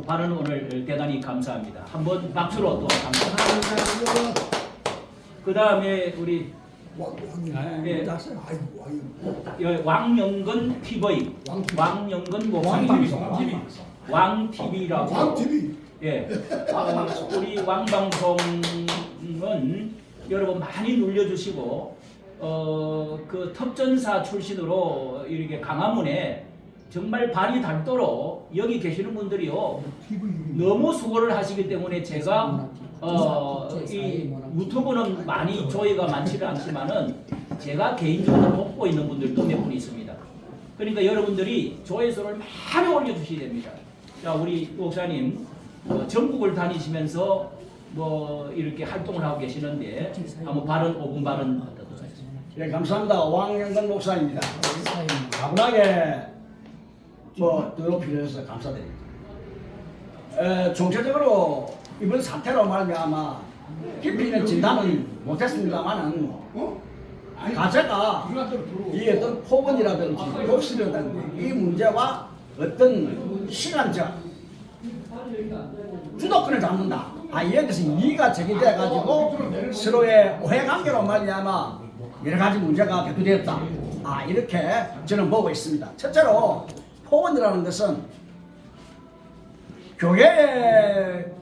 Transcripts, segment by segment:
발언 오늘 대단히 감사합니다. 한번 박수로 또 감사합니다. 그 다음에 우리 왕영근 TV, 왕영근 목사님, 왕TV라고. 왕TV. 예, 우리 왕방송은 여러분 많이 눌려주시고 그 텁전사 출신으로 이렇게 강화문에 정말 발이 닳도록 여기 계시는 분들이요 너무 수고를 하시기 때문에 제가 이 유튜브는 많이 조회가 많지는 않지만은 제가 개인적으로 돕고 있는 분들도 몇 분 있습니다. 그러니까 여러분들이 조회수를 많이 올려주셔야 됩니다. 자, 우리 목사님 전국을 다니시면서 뭐 이렇게 활동을 하고 계시는데 한번 발언 5분 발언 어떠세요? 예, 감사합니다. 왕영근 목사입니다. 가분하게 더럽히셔서 감사드립니다. 총체적으로 이번 사태로 말미암아 깊이 있는 진단은 못했습니다만은 가제가 이 어떤 폭언이라든지 욕설이라든지 이 문제와 어떤 시간적 주도권을 잡는다. 이에 대해서 이의가 제기돼 가지고 서로의 오해관계로 말미암아 여러 가지 문제가 대두되었다. 이렇게 저는 보고 있습니다. 첫째로 폭언이라는 것은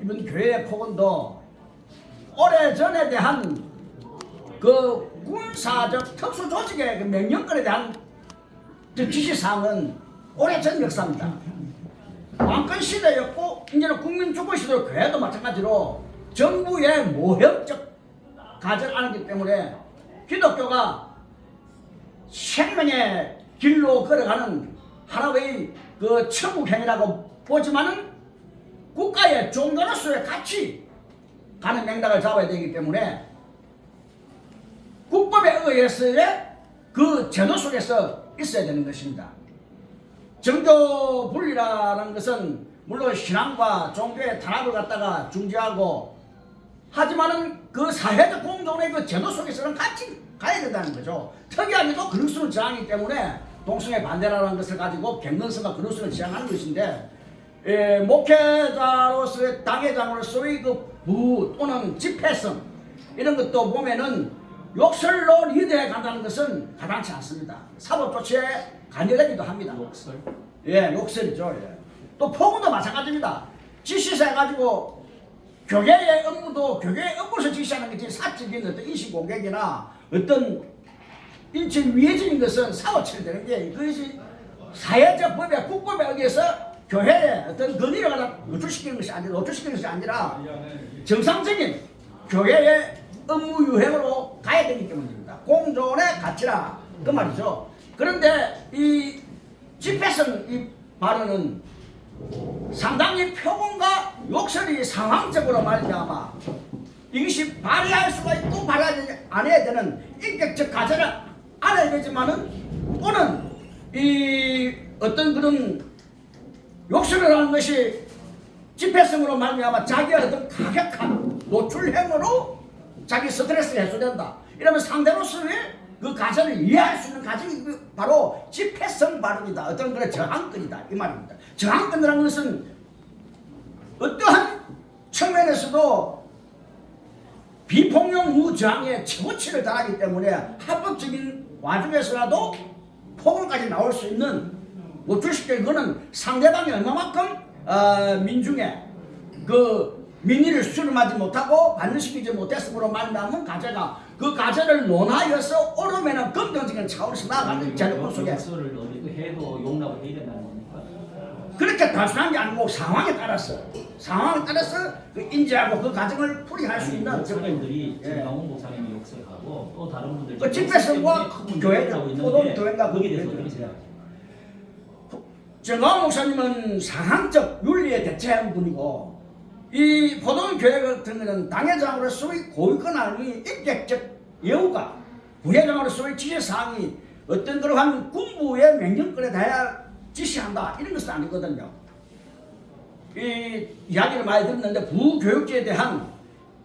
이번 교회의 폭언도 오래전에 대한 그 군사적 특수조직의 그 명령권에 대한 지시사항은 오래전 역사입니다. 왕권 시대였고 이제는 국민주권 시대로 교회도 마찬가지로 정부의 모형적 가정 안이기 때문에 기독교가 생명의 길로 걸어가는 하나의 그 천국행위라고 보지만은 국가의 종교로서의 같이 가는 맥락을 잡아야 되기 때문에 국법에 의해서의 그 제도 속에서 있어야 되는 것입니다. 정교 분리라는 것은 물론 신앙과 종교의 탄압을 갖다가 중지하고 하지만은 그 사회적 공존의 그 제도 속에서는 같이 가야 된다는 거죠. 특이하게도 그리스도를 지향하기 때문에 동성애 반대라는 것을 가지고 갱년성과 그리스도를 지향하는 것인데 목회자로서의 당회장으로서의 그 부 또는 집회성 이런 것도 보면은 욕설로 리드해 간다는 것은 가당치 않습니다. 사법조치에 간여되기도 합니다. 욕설? 예, 욕설이죠. 예. 또 폭언도 마찬가지입니다. 지시사 가지고 교계의 업무도 교계의 업무에서 지시하는 것이 사적인 어떤 인식 공격이나 어떤 인체 위해적인 것은 사고 처리되는 게 그것이 사회적 법에 국법에 의해서 교회의 어떤 권위를 갖다 노출시키는 것이 아니라 정상적인 교회의 업무 유행으로 가야 되기 때문입니다. 공존의 가치라 그 말이죠. 그런데 이 집회성 이 발언은 상당히 표본과 욕설이 상황적으로 말미암아 이것이 발휘할 수가 있고 발휘하지 않아야 되는 인격적 가치를 알아야 되지만은 또는 이 어떤 그런 욕설을 하는 것이 집회성으로 말미암아 자기의 어떤 가격한 노출행으로 자기 스트레스가 해소된다. 이러면 상대로서의 그 가설을 이해할 수 있는 가정이 바로 집회성 발언이다. 어떤 그런 저항권이다. 이 말입니다. 저항권이라는 것은 어떠한 측면에서도 비폭력 무저항의 최고치를 달하기 때문에 합법적인 와중에서라도 폭언까지 나올 수 있는 노출시킬 그거는 상대방이 얼마만큼 민중의 그 민의를 수렴하지 못하고 반영시키지 못했으므로 말미암은 가제가 그 가제를 논하여서 오르면은 긍정적인 차원에서 나아가는 제도 속에 욕설을 해도 용납을 해야 된다는 겁니까? 그렇게 단순한 게 아니고 상황에 따라서 그 인지하고 그 과정을 풀이할 수 있는 목사님들이 정강훈 목사님이 욕설하고 또 다른 분들 그 집회성과 교회가 있는데 교회가 거기에 대해서 어떻게 생각하세요? 정강훈 목사님은 상황적 윤리에 대체한 분이고 이 포동교회 같은 경우는 당회장으로서의 고위권 아니 인격적 여우가 부회장으로서의 지시사항이 어떤 그러한 군부의 명령권에 대하여 지시한다 이런 것은 아니거든요. 이 이야기를 많이 듣는데 부교육제에 대한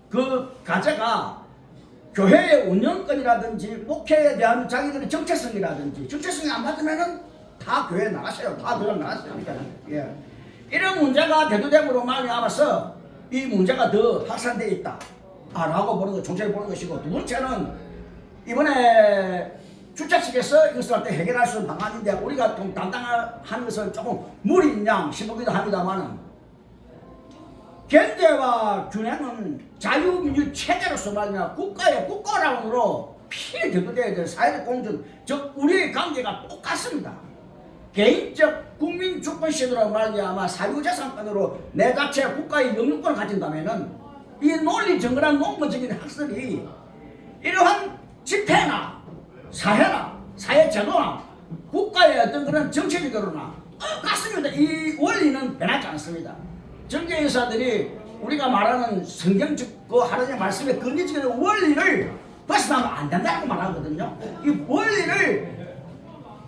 그 가제가 교회의 운영권이라든지 목회에 대한 자기들의 정체성이라든지 정체성이 안 맞으면은 다 교회 나가세요. 다 들어 나가세요. 예. 이런 문제가 대두됨으로 말미암아서 이 문제가 더 확산되어 있다 라고 보는 거, 총체를 보는 것이고, 두 번째는 이번에 주최 측에서 이것을 할 때 해결할 수 있는 방안인데 우리가 좀 담당하는 것은 조금 무리인 양 싶기도 합니다만은, 견제와 균형은 자유민주 체제로서 말이야 국가의 국가라운으로 필히 대두되어야 될 사회적 공존, 즉 우리의 관계가 똑같습니다. 개인적 국민 주권식으로 말미암아 사유재산권으로 내 자체 국가의 영유권을 가진다면은 이 논리 정근한 논문적인 학설이 이러한 집회나 사회나 사회 제도나 국가의 어떤 그런 정치적으로나 똑같습니다. 이 원리는 변하지 않습니다. 정계인사들이 우리가 말하는 성경적 그 하나님의 말씀의 근기적인 원리를 벗어나면 안 된다고 말하거든요. 이 원리를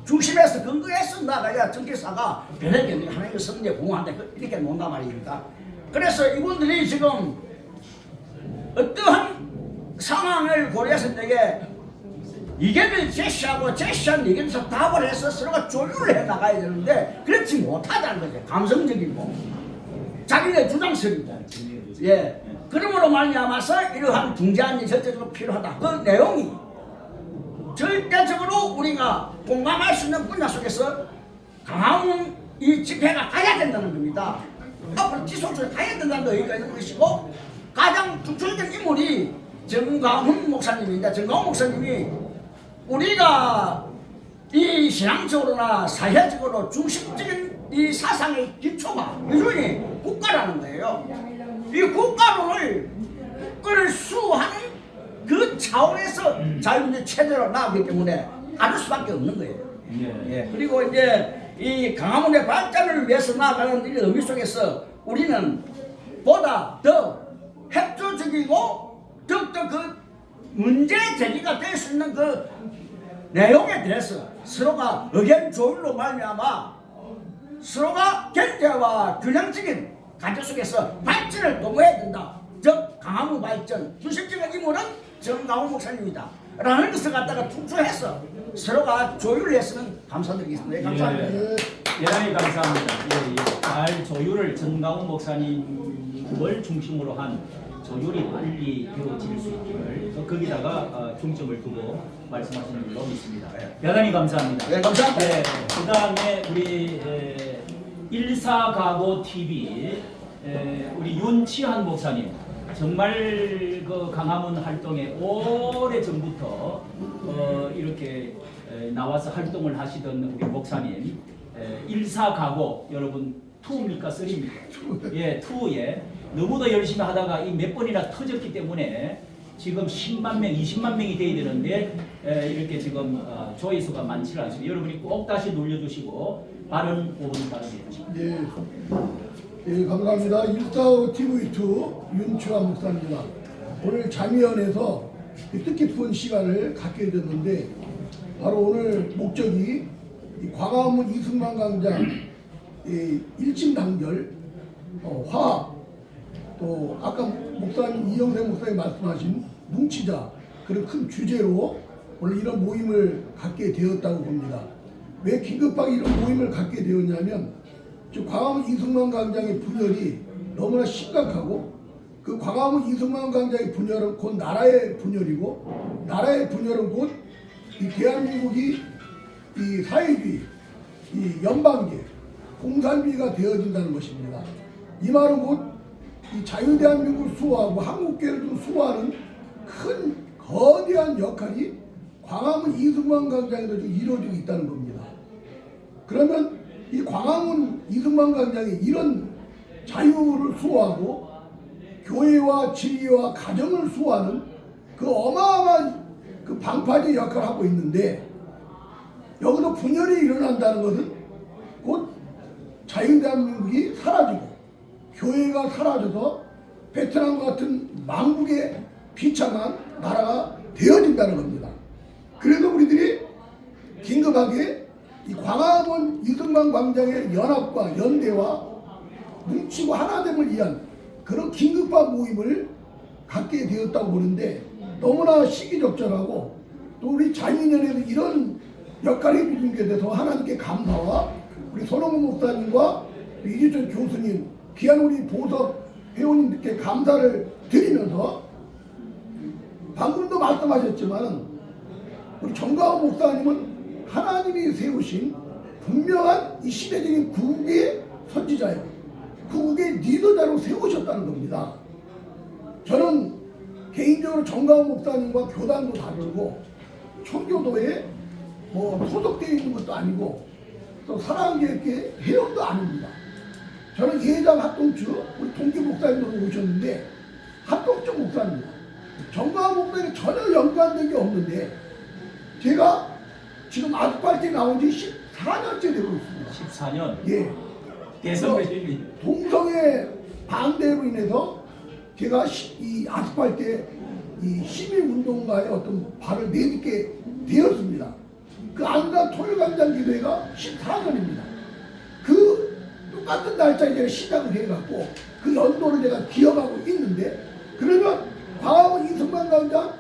중심에서 근거해서 나가야 정치사가 변화되는 하나님의 성리에 공헌한다 이렇게 논단 말입니다. 그래서 이분들이 지금 어떠한 상황을 고려해서 되게 이견을 제시하고 제시한 의견에서 답을 해서 서로가 조율을 해 나가야 되는데 그렇지 못하다는 거죠. 감성적이고 자기네 주장설이고, 예, 그러므로 말미암아서 이러한 중재안이 절대적으로 필요하다. 그 내용이 절대적으로 우리가 공감할 수 있는 분야 속에서 강화문 이 집회가 가야 된다는 겁니다. 앞으로 지속적으로 가야 된다는 의미가 있는 것이고, 가장 중추적인 인물이 정광훈 목사님입니다. 정광훈 목사님이 우리가 이 신앙적으로나 사회적으로 중심적인 이 사상의 기초가 여전히 국가라는 거예요. 이 국가론을 수호하는 그 차원에서 자유민주 체제로 나가기 때문에 않을 수밖에 없는 거예요. 예. 그리고 이제 이 강화문의 발전을 위해서 나아가는 이 의미 속에서 우리는 보다 더 협조적이고 더욱더 그 문제 제기가 될 수 있는 그 내용에 대해서 서로가 의견 조율로 말미암아 서로가 견제와 균형적인 관계 속에서 발전을 도모해야 된다. 즉 강화문 발전 중심적인 인물은 정강훈 목사님이다 라는 것을 갖다가 충초해서 서로가 조율을 했으면 감사드리겠습니다. 네, 감사합니다. 대단히 감사합니다. 잘 조율을 정강훈 목사님을 중심으로 한 조율이 빨리 이루어질 수 있기를 거기다가 중점을 두고 말씀하시는 걸로 믿습니다. 대단히 감사합니다. 네, 감사합니다. 네, 그 다음에 우리 일사가고 TV 우리 윤치한 목사님, 정말 그 강화문 활동에 오래 전부터 이렇게 나와서 활동을 하시던 우리 목사님, 일사가고 여러분 2입니까 3입니까? 예, 2에 너무도 열심히 하다가 이 몇 번이나 터졌기 때문에 지금 10만 명, 20만 명이 돼야 되는데 이렇게 지금 조회수가 많지 않습니다. 여러분이 꼭 다시 눌러주시고 바른 5분 바르게 해주십시오. 예, 예, 감사합니다. 145TV2 윤추한 목사입니다. 오늘 자미연에서 뜻깊은 시간을 갖게 됐는데 바로 오늘 목적이 광화문 이승만 광장 일심단결 화합, 또 아까 목사님 이영생 목사님 말씀하신 뭉치자 그런 큰 주제로 오늘 이런 모임을 갖게 되었다고 봅니다. 왜 긴급하게 이런 모임을 갖게 되었냐면 광화문 이승만 광장의 분열이 너무나 심각하고 그 광화문 이승만 광장의 분열은 곧 나라의 분열이고 나라의 분열은 곧 이 대한민국이 이 사회주의, 이 연방제, 공산주의가 되어진다는 것입니다. 이 말은 곧 이 자유대한민국을 수호하고 한국계를 좀 수호하는 큰 거대한 역할이 광화문 이승만 광장에도 좀 이루어지고 있다는 겁니다. 그러면 이 광화문 이승만 광장이 이런 자유를 수호하고 교회와 진리와 가정을 수호하는 그 어마어마한 그 방파제 역할을 하고 있는데 여기서 분열이 일어난다는 것은 곧 자유대한민국이 사라지고 교회가 사라져서 베트남 같은 망국의 비참한 나라가 되어진다는 겁니다. 그래서 우리들이 긴급하게 이 광화문 이승만 광장의 연합과 연대와 뭉치고 하나됨을 위한 그런 긴급한 모임을 갖게 되었다고 보는데 너무나 시기적절하고 또 우리 자유인연에도 이런 역할을 해주신 것에 대해서 하나님께 감사와 우리 손홍구 목사님과 이기철 교수님, 귀한 우리 보석 회원님들께 감사를 드리면서 방금도 말씀하셨지만 우리 정가호 목사님은 하나님이 세우신 분명한 이 시대적인 구국의 선지자예요. 구국의 리더자로 세우셨다는 겁니다. 저는 개인적으로 정가호 목사님과 교단도 다르고 청교도에 뭐 소속되어 있는 것도 아니고 또 사랑교회 회원도 아닙니다. 저는 예장 합동주 우리 동기 목사님도 오셨는데 합동주 목사입니다. 정가호 목사님 전혀 연관된 게 없는데 제가 지금 아스팔트에 나온 지 14년째 되고 있습니다. 14년. 예. 대선배님이. 동성애 반대로 인해서 제가 이 아스팔트에 이 시민운동가의 어떤 발을 내딛게 되었습니다. 그 안산 토요광장 기도회가 14년입니다. 그 똑같은 날짜에 제가 시작을 해갖고 그 연도를 제가 기억하고 있는데 그러면 광화문 이승만 광장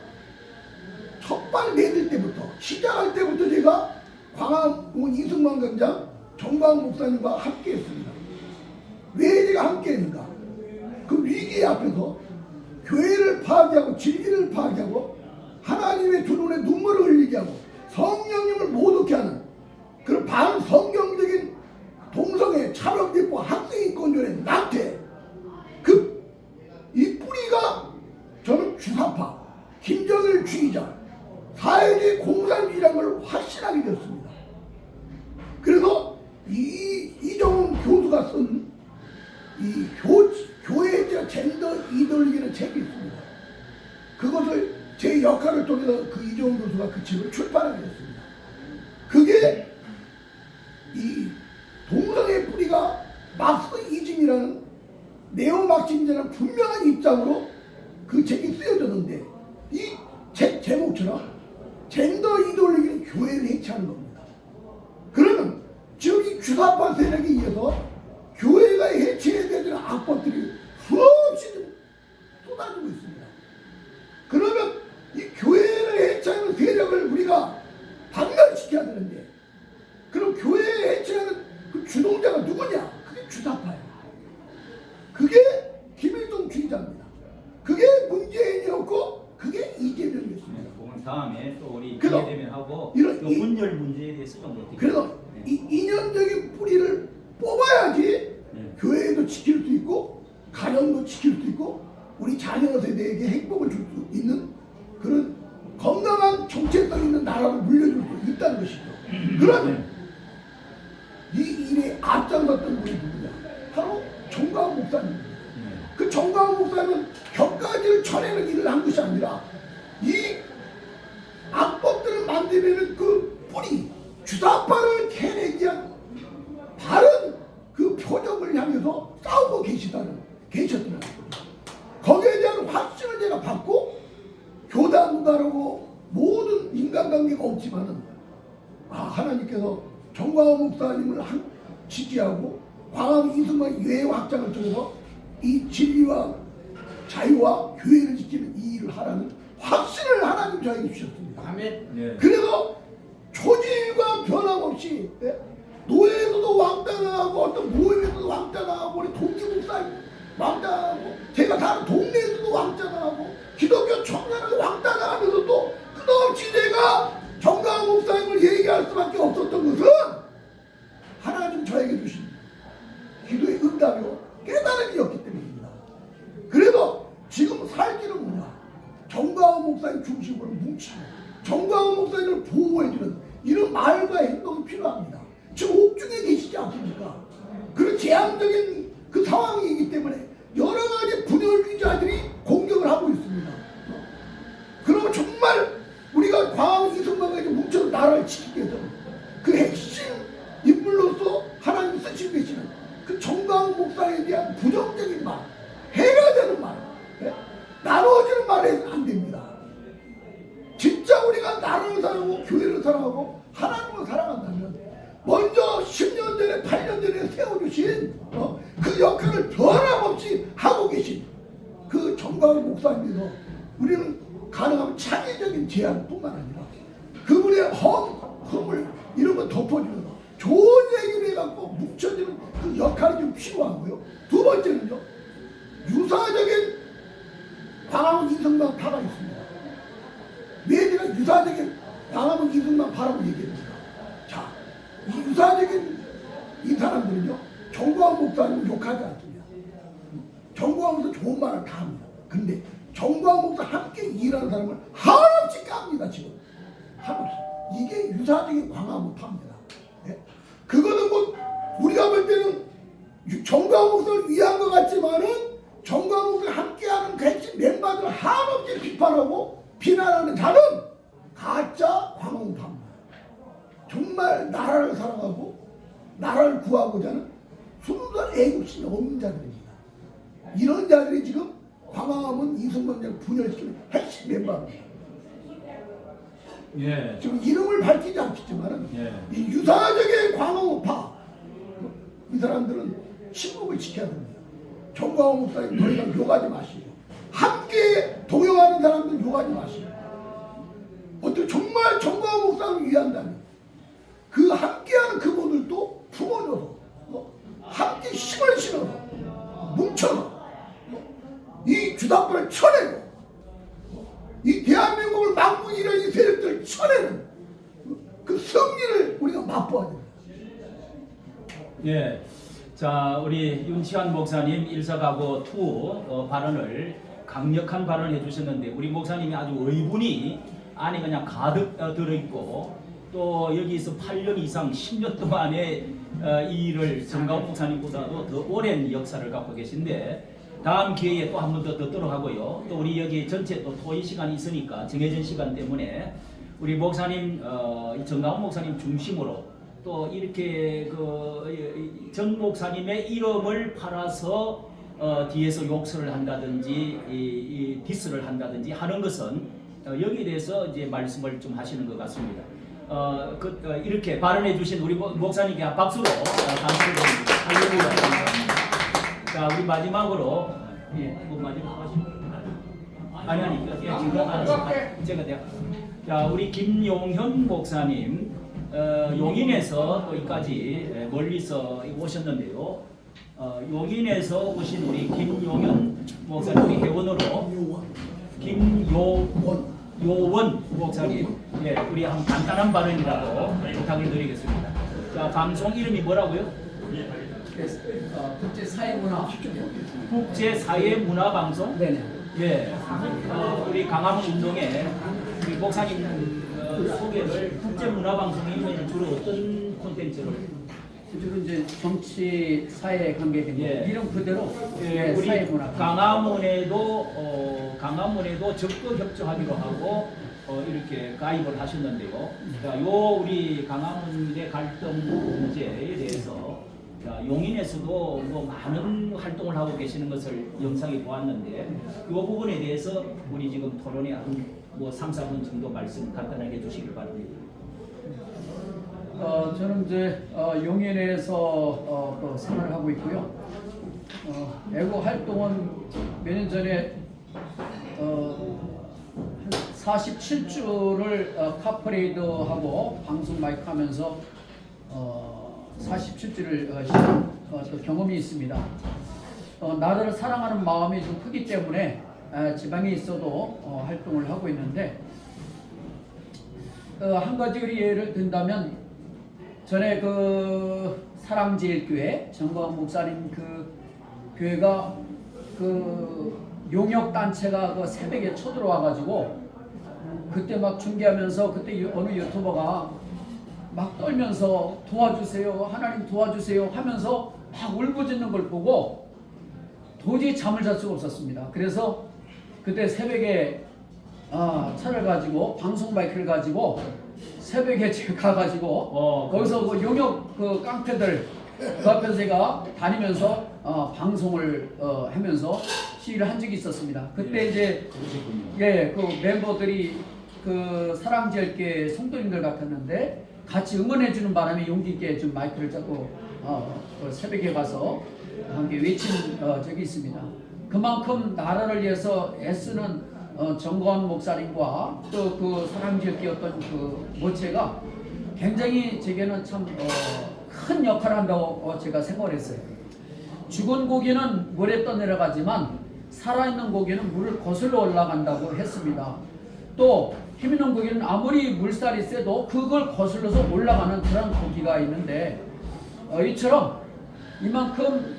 첫 발 내딜 때부터 시작할 때부터 제가 광화문 이승만 광장 정가호 목사님과 함께 했습니다. 왜 제가 함께 했는가? 그 위기 앞에서 교회를 파괴하고 진리를 파괴하고 하나님의 두 눈에 눈물을 흘리게 하고 성령님을 못 얻게 하는 그런 반성경적인 동성애 차별기법 학생인권조례 낙태 이 뿌리가 저는 주사파 김정일 주의자 사회주의 공산주의라는 걸 확신하게 되었습니다. 그래서 이정훈 교수가 쓴 이 교회의 젠더 이데올로기라는 책이 있습니다. 그것을 제 역할을 통해서 그 이정훈 교수가 그 책을 출판하게 됐습니다. 그게 이 동성애 뿌리가 막스이즘이라는 네오막시즘이라는 분명한 입장으로 그 책이 쓰여졌는데 이 책 제목처럼 젠더 이데올로기는 교회를 해체하는 겁니다. 그러면 지금 이 주사파 세력에 의해서 교회가 해체해야 되는 악법들이 수없이 쏟아지고 있습니다. 그러면 이 교회를 해체하는 세력을 우리가 박멸시켜야 되는데 그럼 교회에 해체하는 그 주동자가 누구냐? 그게 주사파예요. 그게 김일성 주의자입니다. 그게 문재인이었고 그게 이재명이었습니다. 그건 다음에 또 우리 그래서 기회되면 하고 이런 또 문열 문제에 대해서 좀 어떻게 그래서 이 이념적인 뿌리를 뽑아야지 교회도 지킬 수 있고 가정도 지킬 수 있고 우리 자녀 세대에게 행복을 줄 수 있는 그런 건강한 정체성 있는 나라를 물려줄 수 있다는 것이죠. 그러면 이 일에 앞장섰던 분이 누구냐? 바로 정가호 목사님입니다. 그 정가호 목사님은 격가지를 쳐내는 일을 한 것이 아니라 이 악법들을 만들어내는 그 뿌리 주사파를 캐내기 위한 바른 그 표적을 향해서 싸우고 계셨다는 겁니다. 거기에 대한 확신을 제가 받고 교단도 다르고 모든 인간관계가 없지만은 하나님께서 정가호 목사님을 지지하고 광화문 이승만 예회 확장을 통해서 이 진리와 자유와 교회를 지키는 이 일을 하라는 확신을 하나님 저에게 주셨습니다. 아멘. 그래서 초질과 변함없이 노예에서도 왕따당하고 어떤 모임에서도 왕따당하고 우리 동기 목사 왕따당하고 제가 다른 동네에서도 왕따당하고 기독교 청년을 왕따당하면서도 끝없이 내가 정가호 목사님을 얘기할 수밖에 없었던 것은 하나님 저에게 주신 기도의 응답이요 깨달음이었기 때문입니다. 그래서 지금 살 길은 뭐냐? 정가호 목사님 중심으로 뭉치고 정가호 목사님을 보호해주는 이런 말과 행동이 필요합니다. 지금 옥중에 계시지 않습니까? 그런 재앙적인 그 상황이기 때문에 여러 가지 분열주의자들이 공격을 하고 있습니다. 그러면 정말 우리가 광화문 이승만까지 뭉쳐서 나라를 지키기 위해서 그 핵심 인물로서 하나님 쓰시고 계시는 그 정가호 목사에 대한 부정적인 말, 해가 되는 말, 나눠지는 말 해서는 안 됩니다. 진짜 우리가 나라를 사랑하고 교회를 사랑하고 하나님을 사랑한다면 먼저 10년 전에 8년 전에 세워주신 그 역할을 변함없이 하고 계신 그 정가호 목사님께서 우리는 가능하면 창의적인 제안뿐만 아니라 그분의 허물 이런 거 덮어주면서 좋은 얘기를 해갖고 뭉쳐지는 그 역할이 좀 필요하고요. 두 번째는요, 유사적인 광화문 이승만 파가 있습니다. 왜 제가 유사적인 광화문 이승만 파라고 얘기합니다. 자, 이 유사적인 이 사람들은요, 정광훈 목사님을 욕하지 않습니다. 정광훈 목사 좋은 말을 다 합니다. 근데 정광훈 목사 함께 일하는 사람을 한없이 깝니다, 지금. 한없이. 이게 유사적인 광화문 파입니다. 네? 그거는 뭐, 우리가 볼 때는 정광훈 목사를 위한 것 같지만은 정광훈 목사를 함께하는 그 핵심 멤버들을 한없이 비판하고 비난하는 자는 가짜 광화문파입니다. 정말 나라를 사랑하고 나라를 구하고자 하는 순수한 애국심이 없는 자들입니다. 이런 자들이 지금 광화문 이승만을 분열시키는 핵심 멤버입니다. 예. 지금 이름을 밝히지 않겠지만은 예. 이 유사적인 광화문파 이 사람들은 침묵을 지켜야 됩니다. 정광훈 목사님 더 이상 욕하지 마시고 함께 동역하는 사람들 욕하지 마시고 어떻게 정말 정광훈 목사를 위한다면 그 함께하는 그분들도 품어줘서 함께 힘을 실어서 뭉쳐서 이 주당권을 쳐내고 이 대한민국을 망국이라는 이 세력들을 쳐내는 그 승리를 우리가 맛보아야 됩니다. 예. 자, 우리 윤치환 목사님 일사가고 투 발언을 강력한 발언을 해주셨는데 우리 목사님이 아주 의분이 안에 그냥 가득 들어있고 또 여기서 8년 이상 10년 동안의 이 일을 정광훈 목사님보다도 더 오랜 역사를 갖고 계신데 다음 기회에 또 한 번 더 듣도록 하고요. 또 우리 여기 전체 또 토의 시간이 있으니까 정해진 시간 때문에 우리 목사님 정광훈 목사님 중심으로 또 이렇게 그 전 목사님의 이름을 팔아서 뒤에서 욕설을 한다든지 이 디스를 한다든지 하는 것은 여기에 대해서 이제 말씀을 좀 하시는 것 같습니다. 이렇게 발언해 주신 우리 목사님께 박수로 감사를 드립니다. 할렐루야. 자, 우리 마지막으로 뭐 마지막 하시고 아니 지금 알았어. 제가 자, 우리 김용현 목사님 용인에서 또 여기까지 멀리서 오셨는데요. 용인에서 오신 우리 김용현 목사님이 회원으로 김요원 목사님, 예, 우리 한 간단한 발언이라도 부탁을 드리겠습니다. 자, 방송 이름이 뭐라고요? 국제사회문화방송? 네네. 예, 우리 강화문 운동에 우리 목사님 소개를 국제문화방송이면 주로 어떤 콘텐츠를? 주로 이제 정치 사회 관계 등 예. 이런 그대로 예, 우리 사회문화 강화문에도 적극 협조하기로 하고 이렇게 가입을 하셨는데요. 자, 요 우리 강화문의 갈등 문제에 대해서 자, 용인에서도 뭐 많은 활동을 하고 계시는 것을 영상에 보았는데 이 부분에 대해서 우리 지금 토론에 뭐 3, 4분 정도 말씀 간단하게 해주시길 바랍니다. 저는 이제 용인에서 그 생활을 하고 있고요. 애국 활동은 몇 년 전에 47주를 카퍼레이드하고 방송 마이크 하면서 47주를 시한 경험이 있습니다. 나라를 사랑하는 마음이 좀 크기 때문에 지방에 있어도 활동을 하고 있는데 한 가지 우리 예를 든다면 전에 그 사랑제일교회 정광훈 목사님 그 교회가 그 용역 단체가 그 새벽에 쳐들어와 가지고 그때 막 중계하면서 그때 어느 유튜버가 막 떨면서 도와주세요 하나님 도와주세요 하면서 막 울부짖는 걸 보고 도저히 잠을 잘 수가 없었습니다. 그래서 그때 새벽에 차를 가지고 방송 마이크를 가지고 새벽에 가가지고 거기서 그 용역 그 깡패들 그 앞에서 제가 다니면서 방송을 하면서 시위를 한 적이 있었습니다. 그때 예, 이제 그러셨군요. 그 멤버들이 그 사랑제일교회 성도님들 같았는데 같이 응원해주는 바람에 용기 있게 좀 마이크를 잡고 그 새벽에 가서 함께 외친 적이 있습니다. 그만큼 나라를 위해서 애쓰는 정광훈 목사님과 또 그 사랑제일교회 어떤 그 모체가 굉장히 제게는 참 큰 역할을 한다고 제가 생각을 했어요. 죽은 고기는 물에 떠내려가지만 살아있는 고기는 물을 거슬러 올라간다고 했습니다. 또 힘있는 고기는 아무리 물살이 세도 그걸 거슬러서 올라가는 그런 고기가 있는데 이처럼 이만큼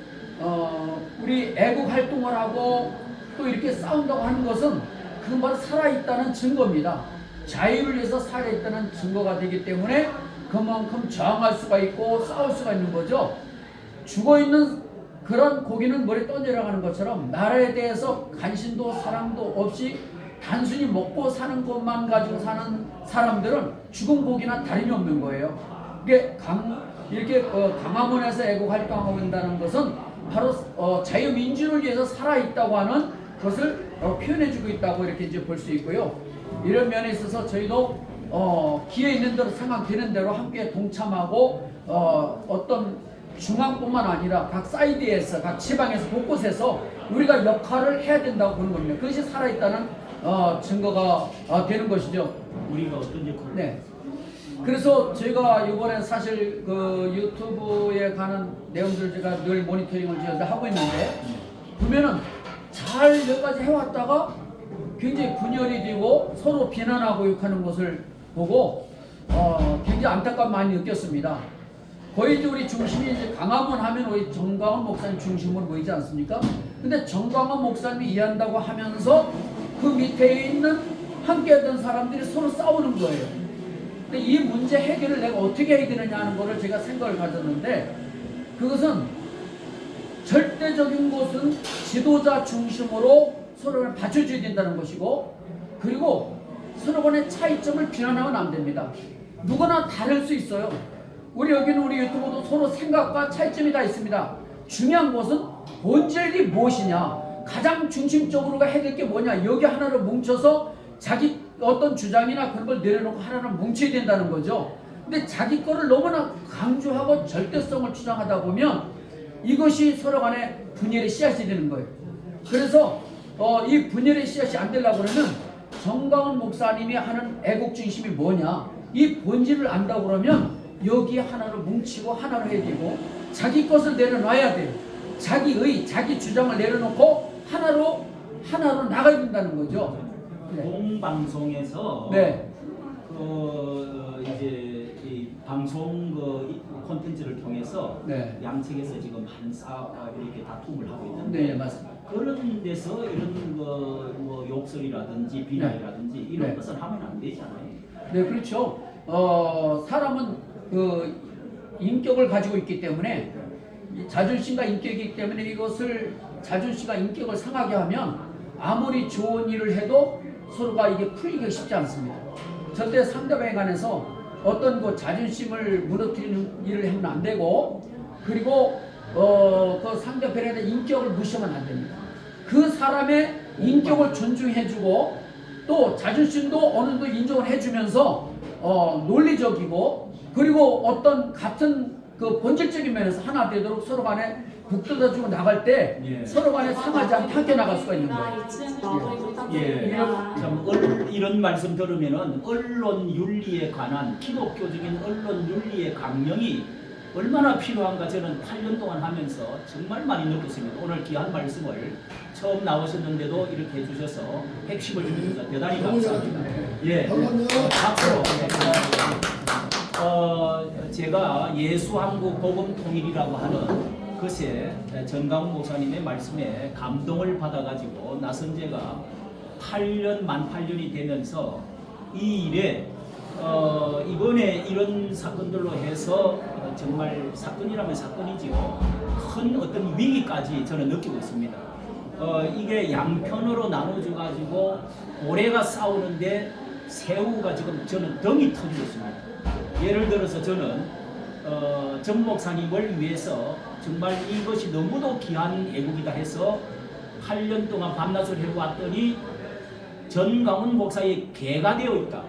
우리 애국 활동을 하고 또 이렇게 싸운다고 하는 것은 그건 바로 살아있다는 증거입니다. 자유를 위해서 살아있다는 증거가 되기 때문에 그만큼 저항할 수가 있고 싸울 수가 있는 거죠. 죽어있는 그런 고기는 물에 떠내려가는 것처럼 나라에 대해서 관심도 사랑도 없이 단순히 먹고 사는 것만 가지고 사는 사람들은 죽은 고기나 다름이 없는 거예요. 이렇게 강화문에서 애국 활동하고 있다는 것은 바로 자유민주를 위해서 살아있다고 하는 것을 표현해주고 있다고 이렇게 이제 볼 수 있고요. 이런 면에 있어서 저희도 기회 있는 대로 생각되는 대로 함께 동참하고 어떤 중앙뿐만 아니라 각 사이드에서 각 지방에서 곳곳에서 우리가 역할을 해야 된다고 보는 겁니다. 그것이 살아있다는 증거가 되는 것이죠. 우리가 어떤 역할을? 네. 그래서 저희가 이번에 사실 그 유튜브에 가는 내용들을 제가 늘 모니터링을 하고 있는데 보면은 잘 여기까지 해왔다가 굉장히 분열이 되고 서로 비난하고 욕하는 것을 보고 굉장히 안타까움 많이 느꼈습니다. 거의 이제 우리 중심이 이제 강화문 하면 우리 정광훈 목사님 중심으로 보이지 않습니까? 근데 정광훈 목사님이 이해한다고 하면서 그 밑에 있는 함께했던 사람들이 서로 싸우는 거예요. 근데 이 문제 해결을 내가 어떻게 해야 되느냐 하는 거를 제가 생각을 가졌는데 그것은 절대적인 것은 지도자 중심으로 서로를 받쳐줘야 된다는 것이고 그리고 서로 간의 차이점을 비난하면 안 됩니다. 누구나 다를 수 있어요. 우리 여기는 우리 유튜브도 서로 생각과 차이점이 다 있습니다. 중요한 것은 본질이 무엇이냐 가장 중심적으로 해야 될 게 뭐냐 여기 하나를 뭉쳐서 자기 어떤 주장이나 그런 걸 내려놓고 하나를 뭉쳐야 된다는 거죠. 근데 자기 거를 너무나 강조하고 절대성을 주장하다 보면 이것이 서로 간에 분열의 씨앗이 되는 거예요. 그래서 이 분열의 씨앗이 안 되려고 그러면 정광훈 목사님이 하는 애국 중심이 뭐냐 이 본질을 안다고 그러면 여기에 하나를 뭉치고 하나로 해야 되고 자기 것을 내려놔야 돼요. 자기의 자기 주장을 내려놓고 하나로 나가야 된다는 거죠. 네. 공방송에서 네. 이제 이 방송 콘텐츠를 통해서 네. 양측에서 지금 이렇게 다툼을 하고 있는데 네, 맞습니다. 그런 데서 이런 뭐 욕설이라든지 비난이라든지 이런 네. 것은 하면 안 되잖아요. 네, 그렇죠. 사람은 그 인격을 가지고 있기 때문에 자존심과 인격이기 때문에 이것을 자존심과 인격을 상하게 하면 아무리 좋은 일을 해도 서로가 이게 풀리기가 쉽지 않습니다. 절대 상대방에 관해서 어떤 그 자존심을 무너뜨리는 일을 하면 안 되고 그리고 그 상대편에 대한 인격을 무시하면 안 됩니다. 그 사람의 인격을 존중해주고 또 자존심도 어느 정도 인정을 해주면서 논리적이고 그리고 어떤 같은 그 본질적인 면에서 하나 되도록 서로 간에 북돋아주고 나갈 때 예. 서로 간에 상하지 않게 함께 나갈 수가 있는 거예요. 예, 참 이런 말씀 들으면은 언론 윤리에 관한 기독교적인 언론 윤리의 강령이 얼마나 필요한가 저는 8년 동안 하면서 정말 많이 느꼈습니다. 오늘 귀한 말씀을 처음 나오셨는데도 이렇게 해주셔서 핵심을 주셔서 대단히 감사합니다. 예, 박수로. 제가 예수한국 복음통일이라고 하는 것에 정광훈 목사님의 말씀에 감동을 받아가지고 나선제가 만 8년이 되면서 이 일에 이번에 이런 사건들로 해서 정말 사건이라면 사건이지요. 큰 어떤 위기까지 저는 느끼고 있습니다. 이게 양편으로 나눠져 가지고 고래가 싸우는데 새우가 지금 저는 덩이 터지고 있습니다. 예를 들어서 저는 정 목사님을 위해서 정말 이것이 너무도 귀한 애국이다 해서 8년 동안 밤낮을 해왔더니 정광훈 목사의 개가 되어 있다.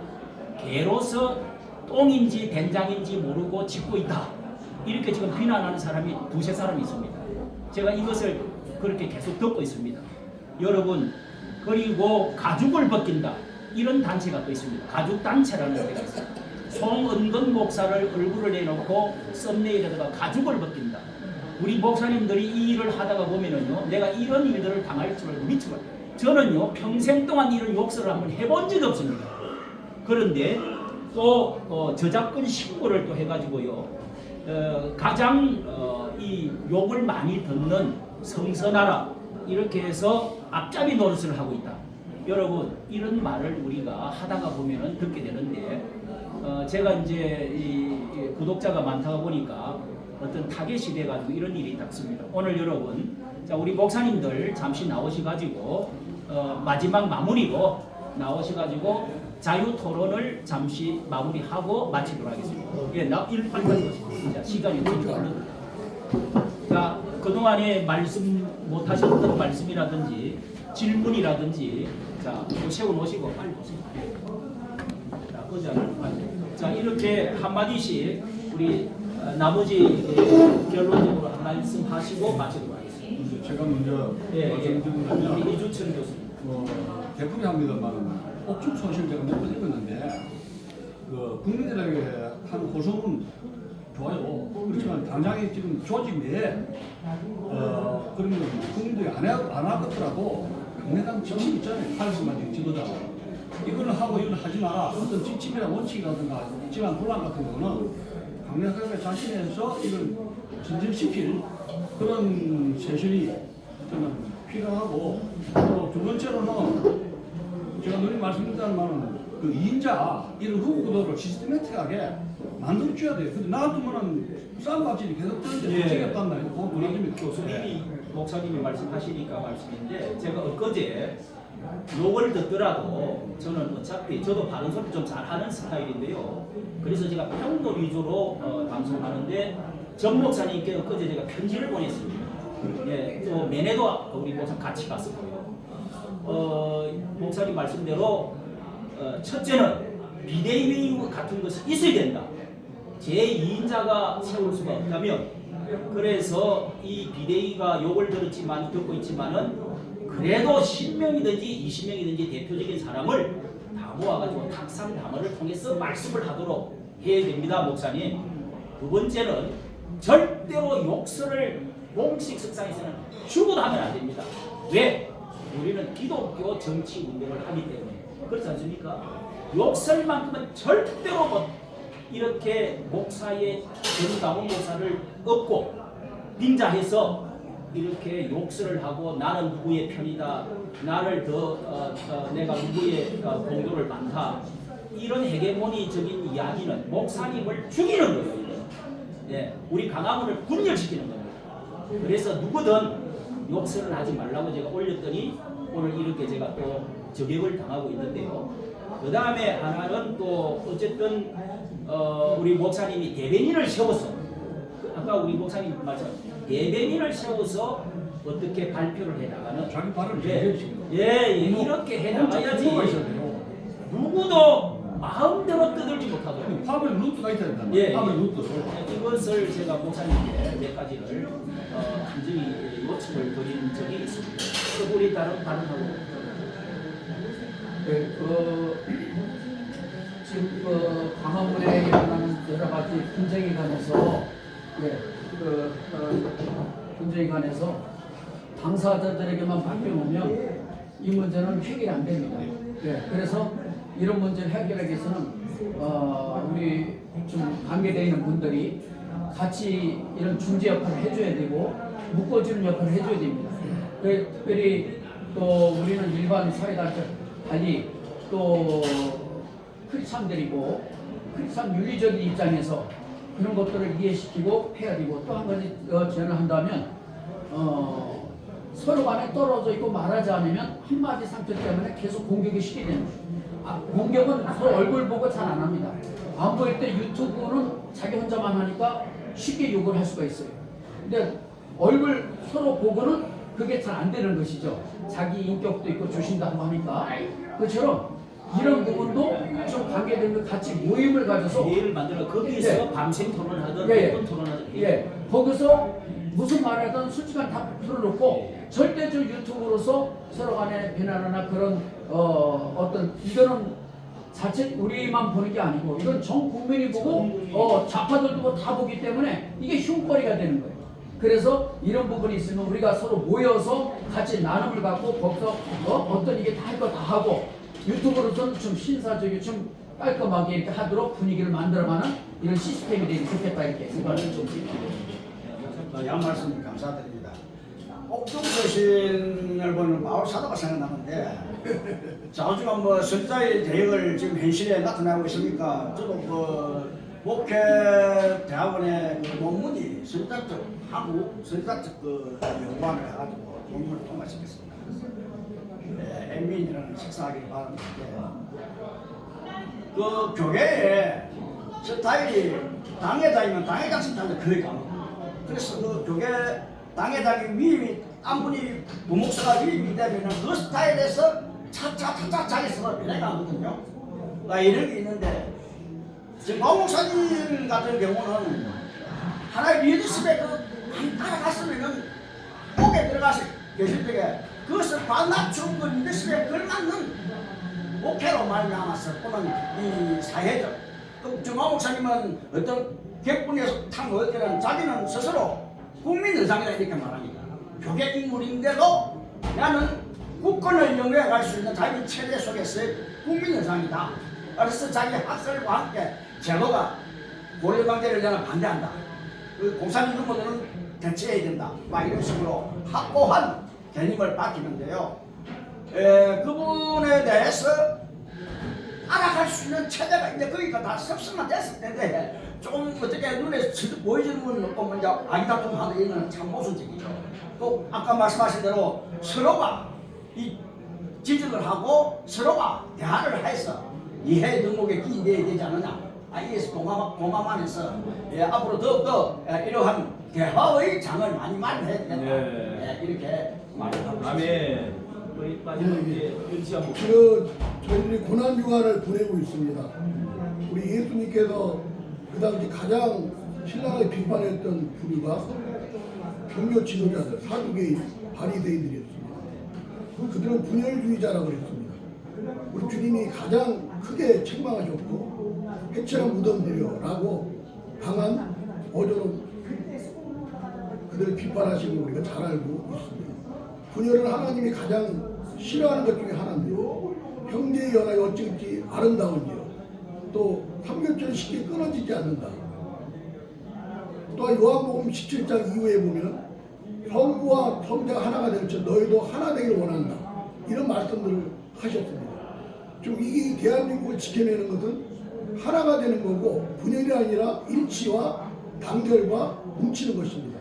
개로서 똥인지 된장인지 모르고 짖고 있다. 이렇게 지금 비난하는 사람이 두세 사람이 있습니다. 제가 이것을 그렇게 계속 듣고 있습니다. 여러분, 그리고 가죽을 벗긴다. 이런 단체가 또 있습니다. 가죽단체라는 데가 있습니다. 송은근 목사를 얼굴을 내놓고 썸네일에다가 가죽을 벗긴다. 우리 목사님들이 이 일을 하다가 보면은요, 내가 이런 일들을 당할 줄 알고 미쳐요. 저는요, 평생 동안 이런 욕설을 한번 해본 적이 없습니다. 그런데 또 저작권 신고를 또 해가지고요, 가장 이 욕을 많이 듣는 성서나라 이렇게 해서 앞잡이 노릇을 하고 있다. 여러분, 이런 말을 우리가 하다가 보면은 듣게 되는데, 제가 이제 이 구독자가 많다가 보니까 어떤 타겟이 돼가지고 이런 일이 닥습니다. 오늘 여러분, 자, 우리 목사님들 잠시 나오셔가지고 마지막 마무리로 나오셔가지고 자유 토론을 잠시 마무리하고 마치도록 하겠습니다. 예, 나 일반까지 자, 시간이 너무 얼른. 자, 그동안에 말씀 못하셨던 말씀이라든지 질문이라든지, 자, 세워놓으시고 빨리 보세요. 자, 자, 이렇게 한마디씩 우리 나머지 결론적으로 한 말씀 하시고 마치도록 하겠습니다. 제가 먼저 말씀드리면 우리 이주철 교수님. 개풀이 합니다만 옥중 소식 제가 몇 번 읽었는데 국민들에게 한 호소는 좋아요. 그렇지만 당장에 지금 조직 내에 그런 건 국민들이 안 하겠더라도 강력한 지침 있잖아요. 카리스마적인 지도자. 이거는 하고 이거는 하지 마라. 어떤 지침이나 원칙이라든가 집안 분란 같은 경우는 강력하게 자신에서 이걸 진정시킬 그런 세션이 저는 필요하고, 또 두 번째로는 제가 늘 말씀드렸다는 말은 그 2인자 이런 후보구도를 시스테매틱하게 만들어줘야 돼요. 근데 놔두면은 싸움박질이 계속 되는데 되겠단 말이에요. 그거 불안합니다. 교수님이 목사님이 말씀하시니까 말씀인데, 제가 엊그제 욕을 듣더라도 저는 어차피 저도 바른 소리 좀 잘하는 스타일인데요. 그래서 제가 평도 위주로 방송하는데, 전 목사님께 엊그제 제가 편지를 보냈습니다. 예, 또 매내도 우리 목사 같이 갔었고요. 목사님 말씀대로 첫째는 비대위 같은 것이 있어야 된다. 제2인자가 세울 수가 없다면, 그래서 이 비대위가 욕을 들었지만 듣고 있지만은 그래도 10명이든지 20명이든지 대표적인 사람을 다 모아가지고 탁상 담화를 통해서 말씀을 하도록 해야 됩니다, 목사님. 두 번째는 절대로 욕설을 공식 석상에서는 죽어도 하면 안 됩니다. 왜? 우리는 기독교 정치 운동을 하기 때문에. 그렇지 않습니까? 욕설만큼은 절대로 이렇게 목사의 정다운 목사를 얻고 빙자해서 이렇게 욕설을 하고 나는 누구의 편이다, 나를 내가 누구의 공도를 많다, 이런 헤게모니적인 이야기는 목사님을 죽이는 거예요. 예, 우리 강화문을 분열시키는 겁니다. 그래서 누구든 욕설을 하지 말라고 제가 올렸더니 오늘 이렇게 제가 또 저격을 당하고 있는데요. 그 다음에 하나는 또 어쨌든 우리 목사님이 대변인을 세워서, 아까 우리 목사님 말씀, 대변인을 세워서 어떻게 발표를 해나가는, 자기 발을 이렇게 해나가야지 누구도 마음대로 떠들지 못하도록. 파벌 루트가 있어야 된다. 파벌 루트. 이것을 제가 목사님께 몇 가지를 간절히 요청을 드린 적이 있습니다. 그 우리 다른 발언하고. 지금 광화문에 일어나는 여러 가지 분쟁에 관해서, 분쟁에 관해서 당사자들에게만 맡겨놓으면 이 문제는 해결이 안 됩니다. 그래서 이런 문제를 해결하기 위해서는 우리 좀 관계되어 있는 분들이 같이 이런 중재 역할을 해줘야 되고 묶어주는 역할을 해줘야 됩니다. 특별히 또 우리는 일반 사회단체 달리 또 크리스찬들이고 크리스찬 윤리적인 입장에서 그런 것들을 이해시키고 해야 되고, 또 한 가지 제안을 한다면 서로 간에 떨어져 있고 말하지 않으면 한마디 상처 때문에 계속 공격이 쉽게 되는 거예요. 공격은 서로 얼굴 보고 잘 안 합니다. 안 보일 때 유튜브는 자기 혼자만 하니까 쉽게 욕을 할 수가 있어요. 근데 얼굴 서로 보고는 그게 잘 안 되는 것이죠. 자기 인격도 있고 조신다고 하니까. 그처럼 이런 부분도 좀 관계된 것 같이 모임을 가져서 대회를 만들어 거기서 밤샘 토론하든 어떤 토론하든 거기서 무슨 말하든 솔직한 답 풀어놓고, 절대적 유튜브로서 서로 간에 비난하나 그런 어떤 이거는 자칫 우리만 보는 게 아니고 이건 전 국민이 보고 좌파들도 다 보기 때문에 이게 흉거리가 되는 거예요. 그래서 이런 부분이 있으면 우리가 서로 모여서 같이 나눔을 갖고 거기서 어떤 이게 다 할 거 다 하고 유튜브로서는 좀 신사적이고 좀 깔끔하게 이렇게 하도록 분위기를 만들어가는 이런 시스템이 되면 좋겠다 이렇게 생각을 좀 양 말씀 감사드립니다. 옥중서신을 보는 바울 사도가 생각나는데 자주가 뭐 선자의 대역을 지금 현실에 나타나고 있으니까 저도 그 목회 대학원의 그 논문이 선자적 하고 선자적 그 연구원을 해가지고 논문을 통과시켰습니다. 그래서 엠민이라는 식사하기를 바랐는데 그 교회에 스타일이 당회장이면 당회장 스타일을 거의 가는 그래서 그 교회 당회장이 위임이 한 분이 부목사가 위임이 되면 그 스타일에서 차차 자기 성을 변해가거든요. 이런 게 있는데 지금 박 목사님 같은 경우는 하나의 리더십에 알아갔으면은 목에 들어가서 계실 때에 그것을 반납충 그 리더십에 걸맞는 목회로 말미암아서 또는 이 사회적 또 정화 목사님은 어떤 객분에서 탄 것들은 자기는 스스로 국민 의장이다 이렇게 말합니다. 교계 인물인데도 나는 국권을 영위해 갈 수 있는 자기 체제 속에서의 국민 의장이다. 그래서 자기 학설과 함께 제도가 고려관계를 나는 반대한다. 그 공산주의 모델은 대체해야 된다. 막 이런 식으로 확고한 개념을 밝히는데요. 그분에 대해서 알아갈 수 있는 체제가 이제 거기가 다 섭습만 됐을 텐데 좀 어떻게 눈에 보이지는 건 없고 먼저 아기다툼하는 이는 참 모순적이죠. 또 아까 말씀하신 대로 서로가 이 지적을 하고 서로가 대화를 해서 이해 등록에 기인되어야 되지 않느냐. IS 공감 안에서 앞으로 더욱더 이러한 대화의 장을 많이 마련해야 되겠다. 이렇게 말합니다. 아멘. 우리 마지막에 윤지아 목사. 저희들이 고난주간을 보내고 있습니다. 우리 예수님께서 그 당시 가장 신랄하게 비판했던 부류가 종교 지도자들, 사두개인, 바리새인들이었습니다. 그들은 분열주의자라고 그랬습니다. 우리 주님이 가장 크게 책망하셨고 해체랑 무덤들여라고 강한 어조로 그들을 비판하신 거 우리가 잘 알고 있습니다. 분열은 하나님이 가장 싫어하는 것 중에 하나인데요. 형제의 연합이 어찌어찌 아름다운지요. 또 삼겹살이 쉽게 끊어지지 않는다. 또한 요한복음 17장 이후에 보면 성부와 성자가 하나가 될 줄 너희도 하나 되기를 원한다. 이런 말씀들을 하셨습니다. 좀 이 대한민국을 지켜내는 것은 하나가 되는 거고 분열이 아니라 일치와 단결과 뭉치는 것입니다.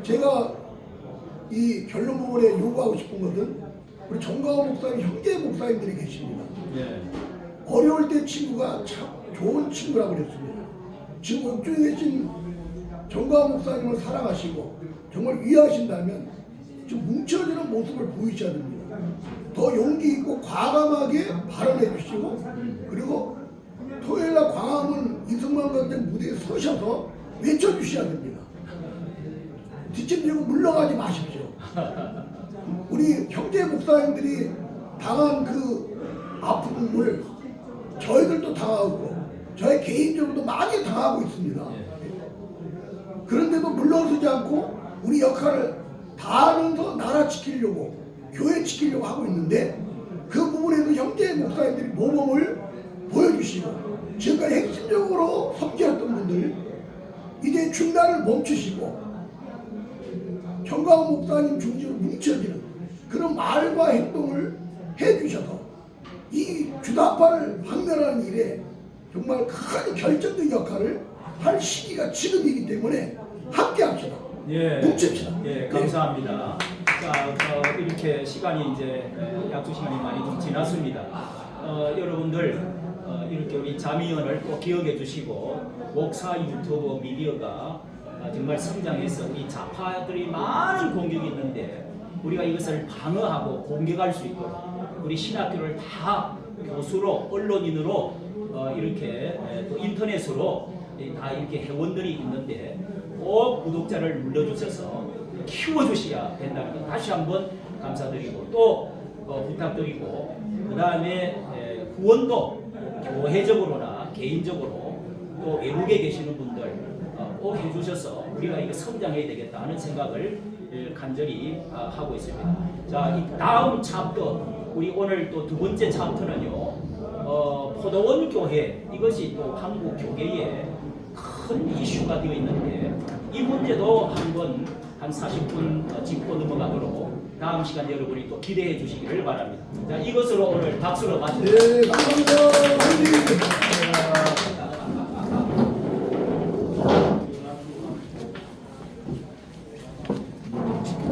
제가 이 결론 부분에 요구하고 싶은 것은 우리 정가원 목사님 형제 목사님들이 계십니다. 네. 어려울 때 친구가 참 좋은 친구라고 그랬습니다. 지금 옥중에 계신 정가원 목사님을 사랑하시고 정말 위하신다면 좀 뭉쳐지는 모습을 보이셔야 됩니다. 더 용기 있고 과감하게 발언해 주시고 그리고 토요일날 광화문 이승만 광장 무대에 서셔서 외쳐주셔야 됩니다. 뒷짐지고 물러가지 마십시오. 우리 형제 목사님들이 당한 그 아픔을 저희들도 당하고 저희 개인적으로도 많이 당하고 있습니다. 그런데도 물러서지 않고 우리 역할을 다하면서 나라 지키려고 교회 지키려고 하고 있는데 그 부분에서 형제 목사님들이 모범을 보여주시고 지금까지 핵심적으로 섬기었던 분들 이제 중단을 멈추시고 정가원 목사님 중심으로 뭉쳐지는 그런 말과 행동을 해주셔서 이 주다파를 박멸하는 일에 정말 큰 결정적 역할을 할 시기가 지금이기 때문에 함께 합시다. 예. 뭉칩시다. 예, 감사합니다. 자, 이렇게 시간이 이제 약속 시간이 많이 좀 지났습니다. 여러분들 이렇게 우리 자미연을 꼭 기억해 주시고 목사 유튜브 미디어가 정말 성장해서 우리 좌파들이 많은 공격이 있는데 우리가 이것을 방어하고 공격할 수 있도록 우리 신학교를 다 교수로 언론인으로 이렇게 또 인터넷으로 다 이렇게 회원들이 있는데 꼭 구독자를 눌러주셔서 키워주셔야 된다는 것 다시 한번 감사드리고 또 부탁드리고 그 다음에 후원도 교회적으로나 개인적으로 또 외국에 계시는 분들 꼭 해주셔서 우리가 이거 성장해야 되겠다 하는 생각을 간절히 하고 있습니다. 자, 이 다음 챕터, 우리 오늘 또 두 번째 챕터는요. 포도원 교회, 이것이 또 한국 교계에 큰 이슈가 되어 있는데 이 문제도 한번 한 40분 짚고 넘어가도록 다음 시간 여러분이 또 기대해 주시기를 바랍니다. 자, 이것으로 오늘 박수로 마치겠습니다. 네, 감사합니다.